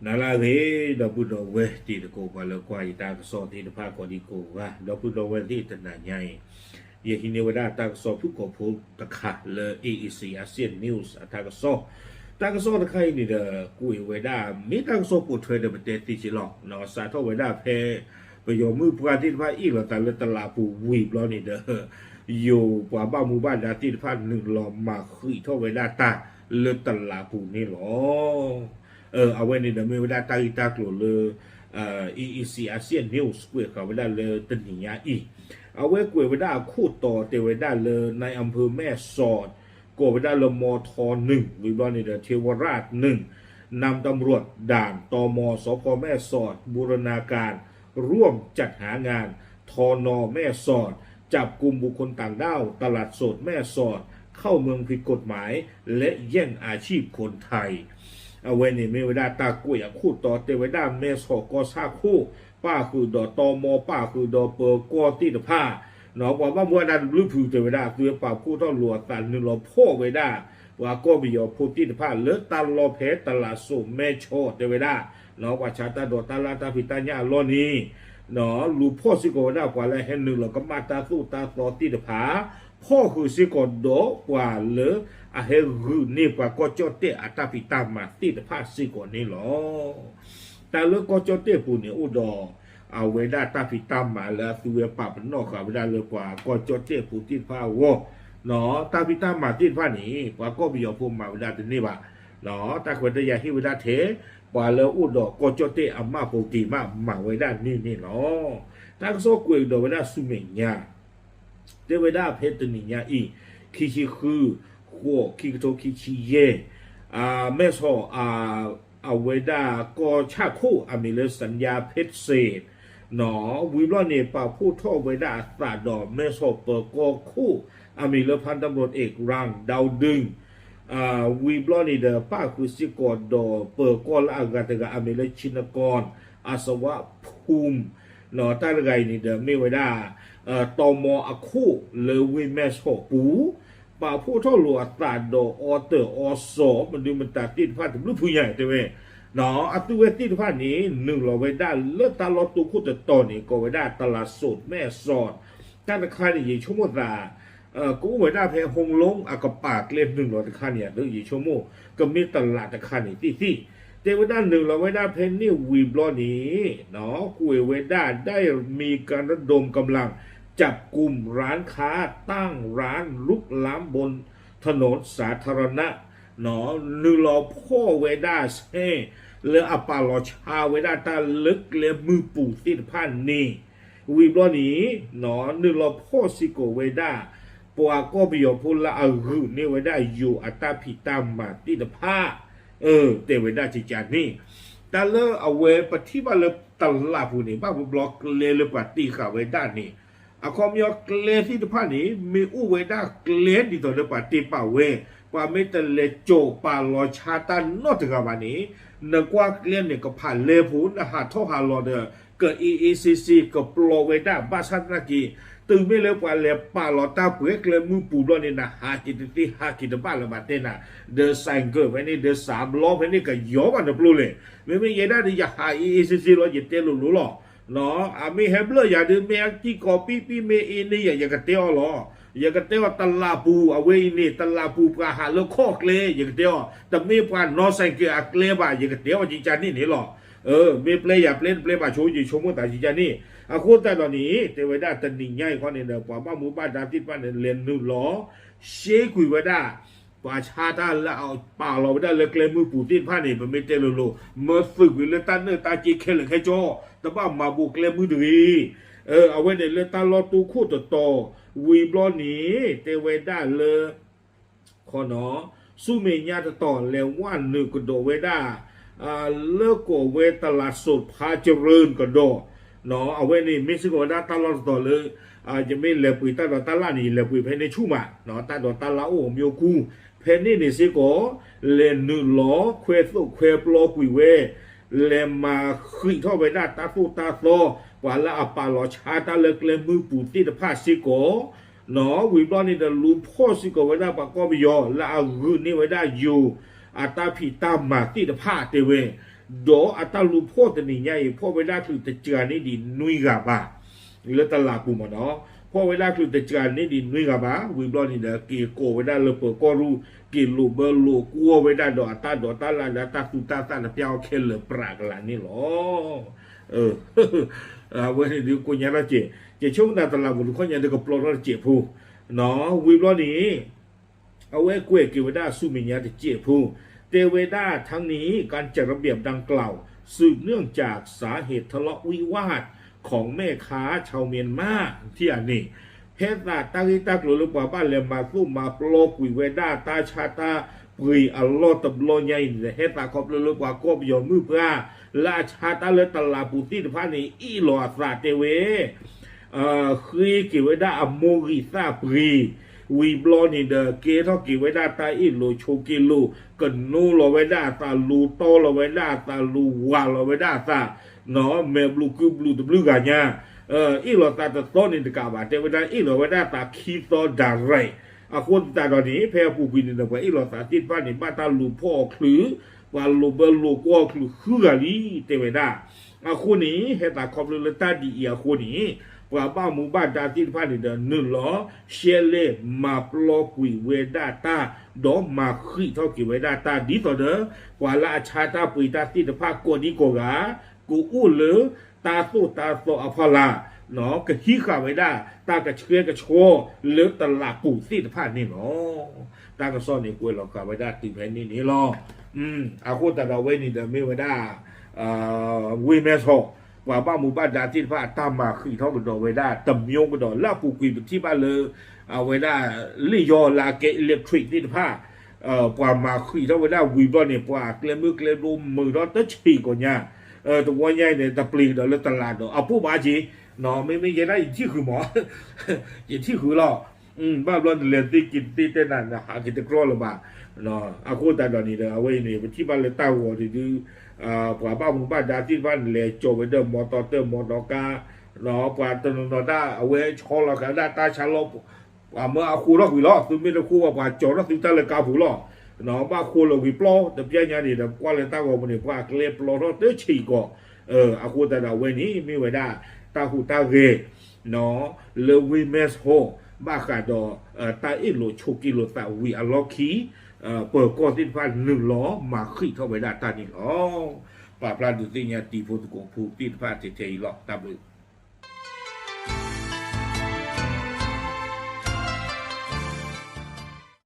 นาลาเรดอบุดเวที่ตะโกบาลควายตากสอที่ตะพากอดีโกว่าดอบุดเวที่ตะนาใหญ่เยฮิเนวดาตากสอทุกกพูตะขาเลเอเอซีอาเซียนนิวส์ตากสอตากสอตะไคนี่เดกุยเวดามีตากสอปูเทรดเบเตติจิลอกนอสาทเวดาเพไปยอมือพระที่พระอีหลอตาเลตลาปูวีบลอนี่เดอยู่กว่าบ้าหมู่บ้านดาที่พระหนึ่งหลอมาคุยทเวดาตาเลตลาปูนี่หรอเอาไว้ในเดมีเวลาตาอีตากลัวเลยEEC อาเซียนนิวส์กวยเขาเวลาเลยตันหิยาอีเอาไว้กวยเวลาคู่ต่อเตเวลาเลยในอำเภอแม่สอดกวยเวลาเลยมทหนึ่งวิบลนี่เดเทวราชหนึ่งนำตำรวจด่านตมสพแม่สอดบูรณาการร่วมจัดหางานทนแม่สอดจับกลุ่มบุคคลต่างด้าวตลาดสดแม่สอดเข้าเมืองผิดกฎหมายและแย่งอาชีพคนไทยเอาไว้นี่ไม่เวลาตากล้วยคู่ต่อเตเวดาเมสก็ซาคู่ป้าคือดอตอมอป้าคือดอเปอร์กอตีตผ้าหนอว่าเมื่อนั้นรู้ผูเตเวดาคือป่าคู่ต้องหลวดตันนึงเราพ่อเวดาว่าก็มีอยู่พูตีตผ้าเลือตันรอเพตลาดสุเมโชเตเวดาหนอว่าชาตาดอตาลาตาพิตาญาลอนี้หนอลูพ่อสิโกดากว่าอะไรเห็นหนึ่งเราก็มาตาสู้ตาต่อตีตผ้าพ่อคือสิโกดกว่าเลืออาเฮรุนี่กว่าก็จอเตอัตปิตามาติดภาษีก่อนนี่หรอแต่เรื่องก็จอเตปูเนี่ยอุดอเอาเวดาตาปิตามาแล้วตัวปับนอกกับเวดาเลยกว่าก็จอเตปูติดผ้าวอเนาะตาปิตามาติดผ้านี้กว่าก็มีอยู่ภูมิมาเวดาตัวนี้บ่ะเนาะตาควรจะอยากให้เวดาเทกว่าแล้วอุดอก็จอเตอามาปูติมาเวดานี่เนาะตาก็โซกุยดอเวดาสุเมญาเตเวดาเพตนิญาอีคิชิคือหัวคิกโตคิชิเยแม่สอเอาเวดาก็ชาคู่มีเลสัญญาเพชรเศษหนอวิบลอนี่ป่าผู้ท่อเวดาตาดอแม่สอเปิดก็คู่มีเลพันตำรวจเอกรังดาวดึงวิบลอนี่เดป้าคือสิกอดอเปิดก็ละอากาศกมีเลชินกรอาสวะภูมิหนอตาไกนี่เดไม่เวดาตมอคู่เลวิแม่สอปูป่าผู้ท่อหลวดตาดออเตอร์อสอมันดูมันตัดติดผ้าถึงรูปผู้ใหญ่ใช่ไหมเนาะอัตุเวติดผ้านี้หนึ่งเราไว้ได้เลือดตาลอตุคู่แต่ตอนนี้ก็ไว้ได้ตลาดสดแม่สอดการตะคายนี่ชั่วโมงตากูไว้ได้เพลหงลงอากปากเล่มหนึ่งเราตะคายเนี่ยหรือยี่ชั่วโมงก็มีตลาดตะคายนี่ที่เทวดาหนึ่งเราไว้ได้เพนนี่วีบลอนี้เนาะกูไว้ได้มีการระดมกำลังจับกลุ่มร้านค้าตั้งร้านลุกล้ำบนถนนสาธารณะหนอนึรอพ่อเวดาเซ่เลออปาลอชาเวดาตาลึกเลมือปู่ติดพันนี่วีบลอนี้หนอนึรอพ่อสิโกเวดาปัวก็บิโยพุลละอึนี่เวดาอยู่อัตาพิตามาติดผ้าเตเวดาจิจานี่แต่เลอเอาเวปฏิบัติเลตลาผู้นี้บ้าบล็อกเลปฏิขาเวดานี่อาคอมยอกเลที่ทุกผ่านนี้มีอุเวดาเลดีตัวเดปฏิป่าเวกว่าไม่แต่เลโจปาลอชาตันนอถึงวันนี้นักว่าเลเนี่ยก็ผ่านเลพูนหาท่อหาลอเดอเกิด EECC กับโปรเวดาบาชันนากีตึงไม่เล็กกว่าเลปาลอตาเปื่อยเลมือปูดนี่นะหากินที่หากินบ้านละบาเตนะเดอไซเกอร์ไว้นี่เดอสามล้อไว้นี่ก็ย้อนกันปลุเลยไม่ยัยได้ที่จะหา EECC เราหยิบเตลุลุหรอเนาะมีเฮเบลอย่าดื้อเมียที่กอปีเมอินี่อย่ากระเตียวหรออย่ากระเตียวตลาปูเอาไว้นี่ตลาปูปลาหาเลือคอกเลยอย่ากระเตียวแต่มีปลานอใส่เกลืออักเลบ่าอย่ากระเตียวจริงจังนี่หรอมีเปลย์อย่าเปลย์บ่าโชว์ยี่ชมมือแต่จริงจังนี่คนแต่ตอนนี้เทวดาตันนิ่งใหญ่คนนี้เด้อป่าบ้าหมู่บ้านดาติดบ้านเรียนนู่นหรอเชคุยไว้ได้ป่าชาตาแล้วเอาป่าเราไม่ได้เลยเกลมือปูตินผ้านี่มันไม่เตลโลเมื่อฝึกวิเลตันเนอร์ตาจีเคลแค่จ่อแต่บ้ามาบุกเกลมือดีเอาไว้ในเลตันรอตูคู่ต่อวีบลอนี้เทวดาเลยขอเนาะสู้เมียจะต่อแล้วว่าหนึ่งก็โดเวดาเลิกโกเวตลาดสดพาเจริญก็โดเนาะเอาไว้นี่มิสโกด้าตลอดต่อเลยจะไม่เล็บปุยตาดอตาลานี่เล็บปุยเพนในชุ่มอ่ะเนาะตาดอตาลาโอมโยกูเพนนี่นี่สิโกเลนนึล้อเควสุเควปลอกุยเวเลมาขึ้นเข้าไปได้ตาฟูตาโตกว่าละอปาลอชาตาเล็กเลมือปูติดผ้าสิโกเนาะวิบลอนี่เดลูพ่อสิโกไว้ได้ปากก็ไม่ยอละอารุนี่ไว้ได้อยู่อาตาพิตามาติดผ้าเตเว ดออัตลูพ่อตนี่ใหญ่พ่อเวลาคือตะเจือนี่ดินุยกะบาหรือตลาปูมาเนาะพ่อเวลาคือตะเจือนี่ดินุยกะบาวิบลอนี่เด้อเกโกเวลาเลเปก็รู้เกลูเบลโลกัวเวลาดออัตดอตาลาดาตาตุตาตาเปียวเคลปรากลานี่หรอวันนี้ดูกูยังละเจช่วงนั้นตลาดบุรุษคนยังเด็กปลอดเจ็บผู้เนาะวิบลอนี่เอาไว้กล้วยเกวดาสุมิญญาเจ็บผู้เตเวดาทั้งนี้การจัดระเบียบดังกล่าวสืบเนื่องจากสาเหตุทะเลาะวิวาทของแม่ค้าชาวเมียนมาที่อันนี้เพศตาตั้งที่ตั้งหรือว่าบ้านเลมาสู้มาโปรกุยเวดาตาชาตาปรีอัลลอฮ์ตบโลใหญ่เฮตาขอบเลยว่ากบยอมมือเพื่อราชาตาเลตลาปูติพานีอีหลอสาเตเวคือกิเวดาอโมริซาปรีวีบลอนี่เดเกทอกิเวดาตาอิโลโชกิโลกันนูโลเวดาตาลูโตโลเวดาตาลูวาโลเวดาตาเนาะเมบลูคือบลูตบลูกาญาอีโลตาตะโตนี่ตะกาบาเตเวดาอีโลเวดาตาคีโตดาไรอาคนตาตอนนี้แพ้ผู้บินเนี่ยว่าอีโลตาติดบ้านนี่บ้านตาลูพ่อคลือว่าลูเบลลูก็คลือคืออะไรเตเวดาอาคนนี้เฮตาคอบเลตาดีอาคนนี้ว่าบ้าหมู่บ้านดาติพานิเดนึงล้อเชเลมาปลอกุยเวดาตาดอมาขี้เท่ากิเวดาตาดีต่อเด้อว่าราชาตาปุยตาติภาโกดีโกกากูอู้หรือตาสู้ตาโซอภลาเนาะกะขี้ขาเวดาตากะเชื่อกะโชหรือตลาดปู่ติภานี่เนาะตากะซ่อนนี่กวยเรากะเวดาติแผ่นนี่ล้ออาโคตาเราเวนี่เดเมเวดาวิเมโซว่าบ้านหมู่บ้านดาที่พระตามมาคือท้องกระโดดไว้ได้ตำยงกระโดดล่าปูกุยที่บ้านเลยเอาไว้ได้ลี่ยอลาเกอิเล็กทริกที่พระกว่ามาคือท้องไว้ได้วีบอลเนี่ยกว่าเกลือมือเกลือรูมือรถตั้งฉีกว่าเนี่ยตัวใหญ่เนี่ยตะปลีเดอแล้วตลาดเดอเอาผู้บาจีเนาะไม่ยังได้ที่คือหมออย่างที่คือหรอบ้านเราเรียนที่กินที่เต้นนั่นนะหากินตะกร้อหรือเปล่าเนาะอากูแต่ตอนนี้เดอเอาไว้เนี่ยที่บ้านเลยตั้งหัวที่ดูกว่าบ้านหมู่บ้านดาที่บ้านเลยโจไปเดิมมอเตอร์เติมมอเตอร์กาเนาะกว่าตนนด้าเอาไว้ชอเรากันได้ตาชาลบว่าเมื่อเอาคู่รอกวิล้อคือไม่ได้คู่ว่าโจรถึงจะเลยกาผู้ล้อเนาะบ้าคู่เราวิปล้อแต่เพี้ยนยันนี่แต่กว่าเลยตั้งว่ามันเนี่ยว่าเกลียปล้อรถเตอฉีกเอาคู่แต่เราเว้นนี้ไม่ไว้ได้ตาหูตาเกเนาะเลวิเมสโฮบ้าขาดตาอิโลโชกิโลตาวิอัลล็อกคีเปิดก้อนที่พันหนึ่งล้อมาขึ้นเข้าไปได้ตานี่อ๋อป่าปลาดุสิญญาตีโพตุโกผูตีพาเจเจหลอกตาบึ